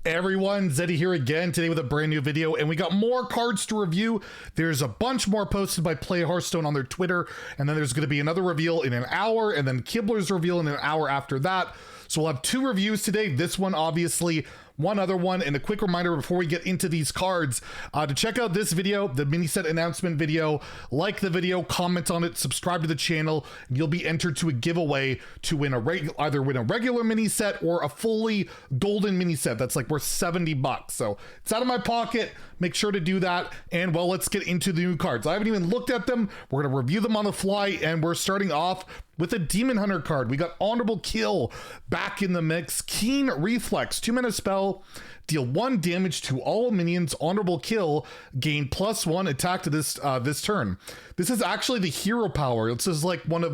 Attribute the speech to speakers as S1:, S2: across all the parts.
S1: Everyone, Zeddy here again today with a brand new video, and we got more cards to review. There's a bunch more posted by Play Hearthstone on their Twitter, and then there's going to be another reveal in an hour, and then Kibler's reveal in an hour after that. So we'll have two reviews today. This one, obviously, one other one, and a quick reminder before we get into these cards to check out this video, the mini set announcement video. Like the video, comment on it, subscribe to the channel, and you'll be entered to a giveaway to win either win a regular mini set or a fully golden mini set that's like worth $70. So it's out of my pocket. Make sure to do that. And well, let's get into the new cards. I haven't even looked at them. We're gonna review them on the fly, and we're starting off with a Demon Hunter card. We got Honorable Kill back in the mix. Keen Reflex, 2-mana spell, deal 1 damage to all minions. Honorable Kill, gain +1 attack to this turn. This is actually the hero power. This is like one of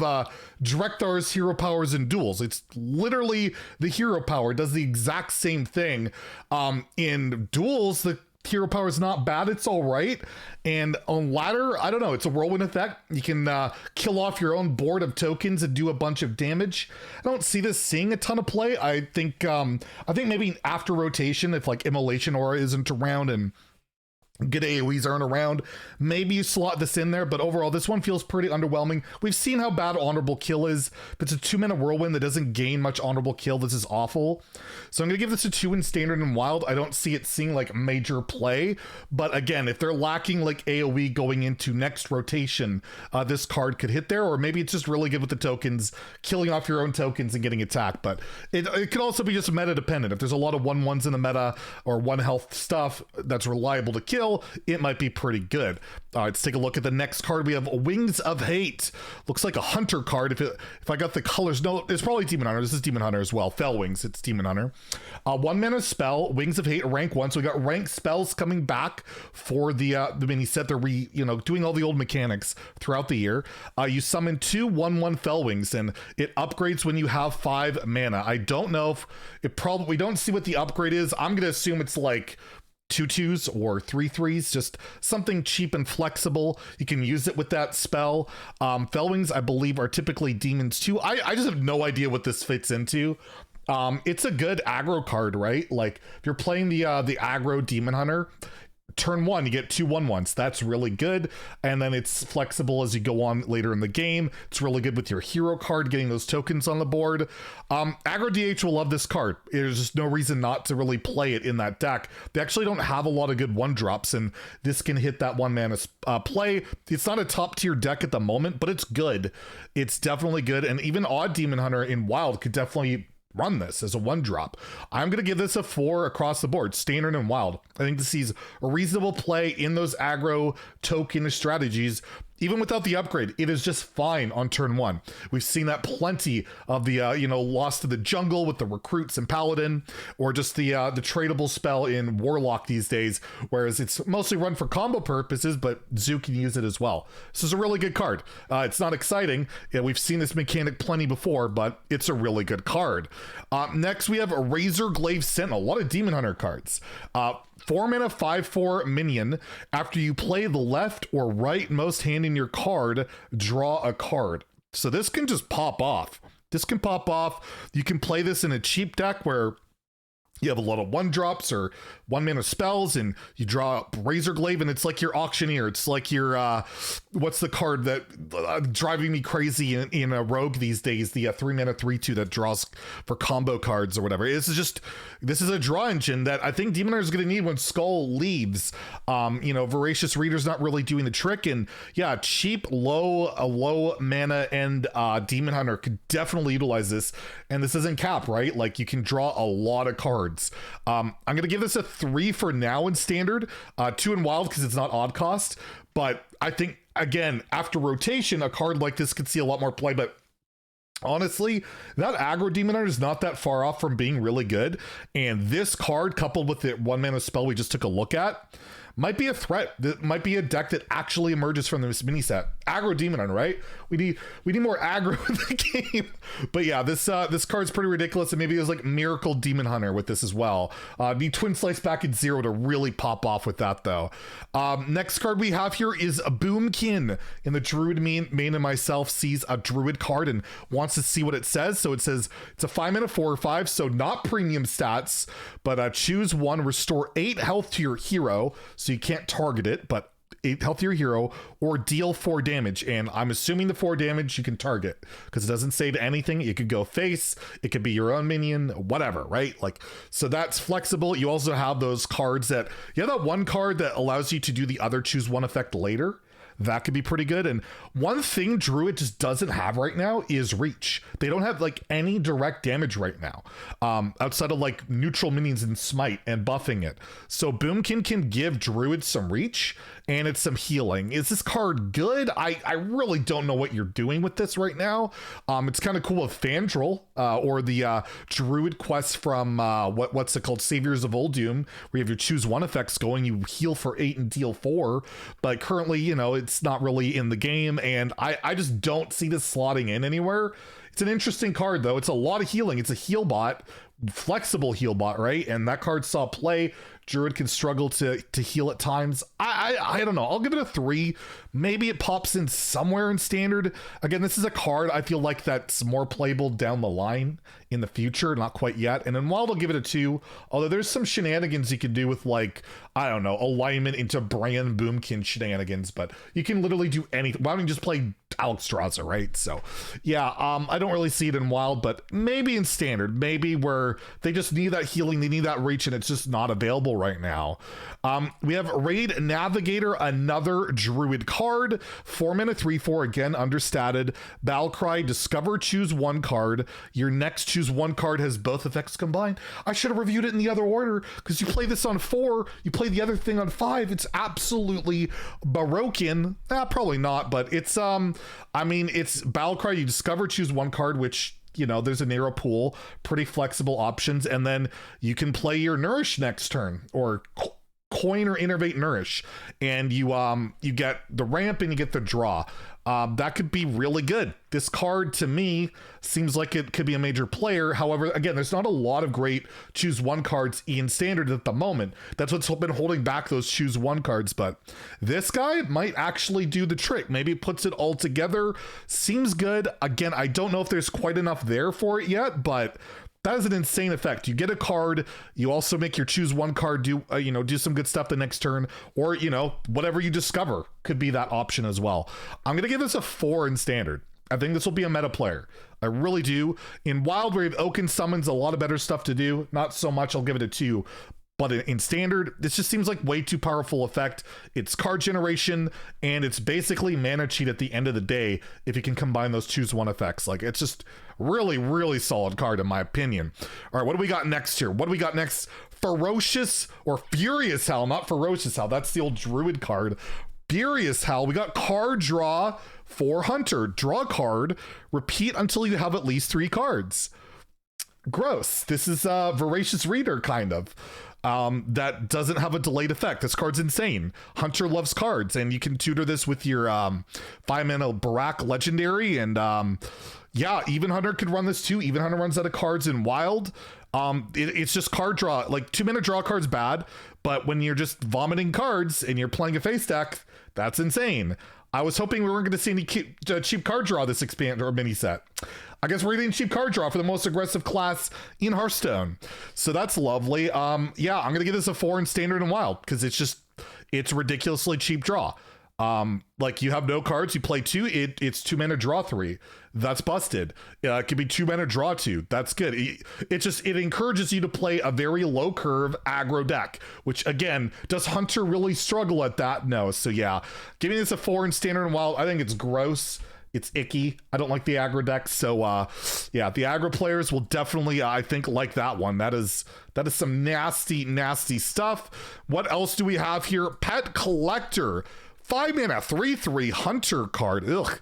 S1: Drek'Thar's hero powers in duels. It's literally the hero power. It does the exact same thing. In duels, the hero power is not bad, it's all right. And on ladder, I don't know, it's a whirlwind effect. You can kill off your own board of tokens and do a bunch of damage. I don't see this seeing a ton of play. I think maybe after rotation, if like Immolation Aura isn't around and good AoEs aren't around, maybe you slot this in there, but overall this one feels pretty underwhelming. We've seen how bad Honorable Kill is. If it's a 2-mana whirlwind that doesn't gain much Honorable Kill, this is awful. So I'm gonna give this a 2 in standard and wild. I don't see it seeing like major play, but again, if they're lacking like AoE going into next rotation, this card could hit there, or maybe it's just really good with the tokens, killing off your own tokens and getting attacked. But it could also be just meta dependent. If there's a lot of 1/1s in the meta or 1 health stuff that's reliable to kill, it might be pretty good. Let's take a look at the next card. We have Wings of Hate. Looks like a hunter card. If I got the colors, no, it's probably Demon Hunter. This is Demon Hunter as well. Fell Wings, it's Demon Hunter. 1-mana spell, Wings of Hate, rank 1. So we got ranked spells coming back for the mini set. They're doing all the old mechanics throughout the year. You summon 2 1/1 Fell Wings, and it upgrades when you have 5 mana. I don't know if we don't see what the upgrade is. I'm gonna assume it's like 2/2s or 3/3s, just something cheap and flexible. You can use it with that spell. Fellwings, I believe, are typically demons too. I just have no idea what this fits into. It's a good aggro card, right? Like if you're playing the aggro Demon Hunter, turn 1 you get 2 1/1s. That's really good, and then it's flexible as you go on later in the game. It's really good with your hero card, getting those tokens on the board. Aggro DH will love this card. There's just no reason not to really play it in that deck. They actually don't have a lot of good 1-drops, and this can hit that 1-mana play. It's not a top tier deck at the moment, but it's good. It's definitely good, and even Odd Demon Hunter in Wild could definitely run this as a 1-drop. I'm going to give this a 4 across the board, standard and wild. I think this sees a reasonable play in those aggro token strategies. Even without the upgrade, it is just fine on turn 1. We've seen that plenty of the, Lost to the Jungle with the Recruits and Paladin, or just the tradable spell in Warlock these days, whereas it's mostly run for combo purposes, but Zoo can use it as well. This is a really good card. It's not exciting. Yeah, we've seen this mechanic plenty before, but it's a really good card. Next, we have a Razor Glave Sentinel. A lot of Demon Hunter cards. 4-mana 5/4 minion. After you play the left or rightmost hand in your card, draw a card. So this can just pop off. This can pop off. You can play this in a cheap deck where you have a lot of 1-drops or 1-mana spells, and you draw Razor Glaive, and it's like your Auctioneer. It's like your what's the card that driving me crazy in a Rogue these days, the 3-mana 3/2 that draws for combo cards or whatever. This is a draw engine that I think Demon Hunter is going to need when Skull leaves. Voracious Reader's not really doing the trick, and yeah, cheap low mana and Demon Hunter could definitely utilize this. And this isn't cap, right? Like you can draw a lot of cards. I'm gonna give this a 3 for now in standard, 2 in wild because it's not odd cost. But I think again, after rotation, a card like this could see a lot more play. But honestly, that aggro Demon Hunter is not that far off from being really good. And this card, coupled with the 1-mana spell we just took a look at, might be a threat. That might be a deck that actually emerges from this mini set. Aggro Demon Hunter, right? We need more aggro in the game. But yeah, this card's pretty ridiculous, and maybe it was like Miracle Demon Hunter with this as well. Need Twin Slice back at 0 to really pop off with that though. Next card we have here is a Boomkin. In the Druid main and myself sees a Druid card and wants to see what it says. So it says it's a 5-mana 4/5, so not premium stats, but choose one, restore 8 health to your hero, so you can't target it, but 8 health to your hero, or deal 4 damage. And I'm assuming the 4 damage you can target, because it doesn't say to anything. It could go face, it could be your own minion, whatever, right? Like, so that's flexible. You also have those cards that, you have that one card that allows you to do the other choose one effect later. That could be pretty good. And one thing Druid just doesn't have right now is reach. They don't have like any direct damage right now, outside of like neutral minions and smite and buffing it. So Boomkin can give Druid some reach and it's some healing. Is this card good? I really don't know what you're doing with this right now. It's kind of cool with Fandral, or the Druid quest from what's it called, Saviors of Uldum, where you have your choose one effects going, you heal for 8 and deal 4. But currently, you know, it's not really in the game, and I just don't see this slotting in anywhere. It's an interesting card though. It's a lot of healing. It's a heal bot, flexible heal bot, right? And that card saw play. Druid can struggle to heal at times. I don't know. I'll give it a 3. Maybe it pops in somewhere in standard. Again, this is a card I feel like that's more playable down the line in the future, not quite yet. And in wild, I'll give it a 2. Although there's some shenanigans you can do with, like, I don't know, alignment into brand Boomkin shenanigans, but you can literally do anything. Why don't you just play Alexstrasza, right? So yeah, I don't really see it in wild, but maybe in standard, maybe where they just need that healing, they need that reach, and it's just not available right now. We have Raid Navigator, another Druid card, 4-mana 3/4, again understated. Battlecry, discover, choose one card. Your next choose one card has both effects combined. I should have reviewed it in the other order, because you play this on 4, you play the other thing on 5. It's absolutely Baroquean. Probably not, but it's I mean, it's Battlecry, you discover, choose one card, which, you know, there's a narrow pool, pretty flexible options, and then you can play your Nourish next turn, or coin or innervate Nourish, and you get the ramp and you get the draw. That could be really good. This card to me seems like it could be a major player. However, again, there's not a lot of great choose one cards in standard at the moment. That's what's been holding back those choose one cards, but this guy might actually do the trick. Maybe it puts it all together. Seems good. Again, I don't know if there's quite enough there for it yet, but that is an insane effect. You get a card, you also make your choose one card do do some good stuff the next turn, or, you know, whatever you discover could be that option as well. I'm going to give this a 4 in standard. I think this will be a meta player. I really do. In wild, where you have Oaken Summons, a lot of better stuff to do. Not so much. I'll give it a 2. But in standard, this just seems like way too powerful effect. It's card generation, and it's basically mana cheat at the end of the day if you can combine those choose one effects. Like, it's just really, really solid card in my opinion. All right, what do we got next here? What do we got next? Ferocious or Furious Hell, not Ferocious Hell. That's the old Druid card. Furious Hell. We got card draw for Hunter. Draw a card, repeat until you have at least 3 cards. Gross. This is a Voracious Reader kind of. That doesn't have a delayed effect. This card's insane. Hunter loves cards, and you can tutor this with your 5-mana Barak legendary, and yeah, Even Hunter could run this too. Even Hunter runs out of cards in wild. It's just card draw. Like, 2-mana draw card's bad, but when you're just vomiting cards and you're playing a face deck, that's insane. I was hoping we weren't going to see any cheap card draw this expand or mini set. I guess we're getting cheap card draw for the most aggressive class in Hearthstone. So that's lovely. Yeah, I'm going to give this a 4 in standard and wild, because it's ridiculously cheap draw. Like, you have no cards, you play 2, it's 2-mana draw 3. That's busted. It could be 2-mana draw 2. That's good. It encourages you to play a very low curve aggro deck, which, again, does Hunter really struggle at that? No. So yeah, giving this a 4 in standard and wild, I think it's gross. It's icky. I don't like the aggro deck. So yeah, the aggro players will definitely, I think, like that one. That is some nasty, nasty stuff. What else do we have here? Pet Collector. 5-mana 3/3 Hunter card. Ugh.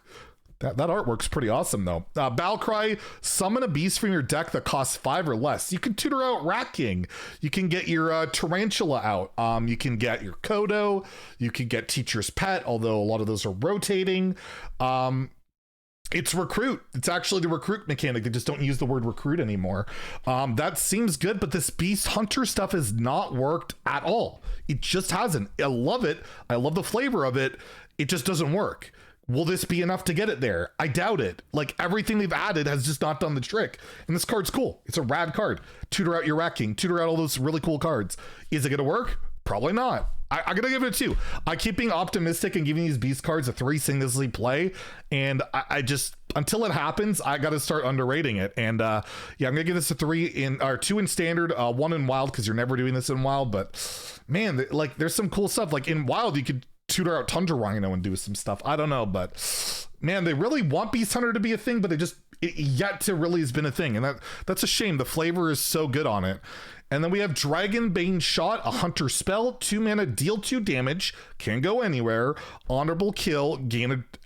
S1: That artwork's pretty awesome, though. Battlecry, summon a beast from your deck that costs 5 or less. You can tutor out Rat King. You can get your Tarantula out. You can get your Kodo. You can get Teacher's Pet, although a lot of those are rotating. It's recruit. It's actually the recruit mechanic. They just don't use the word recruit anymore. That seems good, but this Beast Hunter stuff has not worked at all. It just hasn't. I love it. I love the flavor of it. It just doesn't work. Will this be enough to get it there? I doubt it. Like, everything they've added has just not done the trick. And this card's cool. It's a rad card. Tutor out your Rat King. Tutor out all those really cool cards. Is it going to work? Probably not. I'm going to give it a 2. I keep being optimistic and giving these beast cards a 3 seamlessly play. And I just, until it happens, I got to start underrating it. And yeah, I'm going to give this a 2 in standard, 1 in wild, because you're never doing this in wild. But man, like, there's some cool stuff. Like, in wild, you could tutor out Tundra Rhino and do some stuff. I don't know, but man, they really want Beast Hunter to be a thing, but it yet to really has been a thing. And that's a shame. The flavor is so good on it. And then we have Dragon Bane Shot, a hunter spell, 2 mana, deal 2 damage, can go anywhere, honorable kill,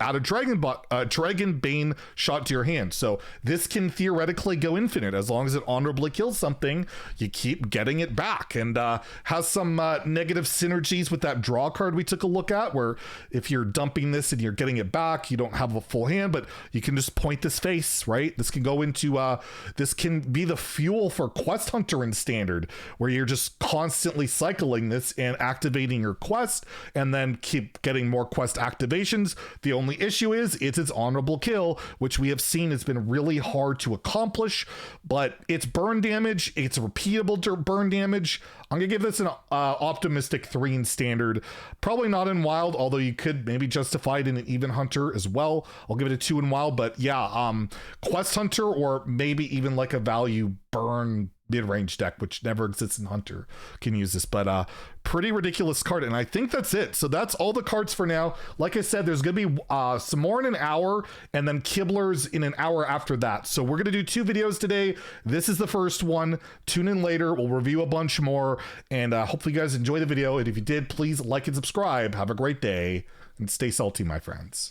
S1: add a Dragon Bane Shot to your hand. So this can theoretically go infinite. As long as it honorably kills something, you keep getting it back. And has some negative synergies with that draw card we took a look at, where if you're dumping this and you're getting it back, you don't have a full hand, but you can just point this face, right? This can go into, this can be the fuel for Quest Hunter in Standard, where you're just constantly cycling this and activating your quest and then keep getting more quest activations. The only issue is it's its honorable kill, which we have seen has been really hard to accomplish, but it's burn damage. It's repeatable burn damage. I'm gonna give this an optimistic 3 in standard, probably not in wild, although you could maybe justify it in an even hunter as well. I'll give it a 2 in wild, but yeah, Quest Hunter, or maybe even like a value burn mid-range deck, which never exists in Hunter, can use this. But pretty ridiculous card, and I think that's it. So that's all the cards for now. Like I said, there's gonna be some more in an hour, and then Kibblers in an hour after that. So we're gonna do 2 videos today. This is the first one. Tune in later, we'll review a bunch more, and hopefully you guys enjoy the video. And if you did, please like and subscribe. Have a great day and stay salty, my friends.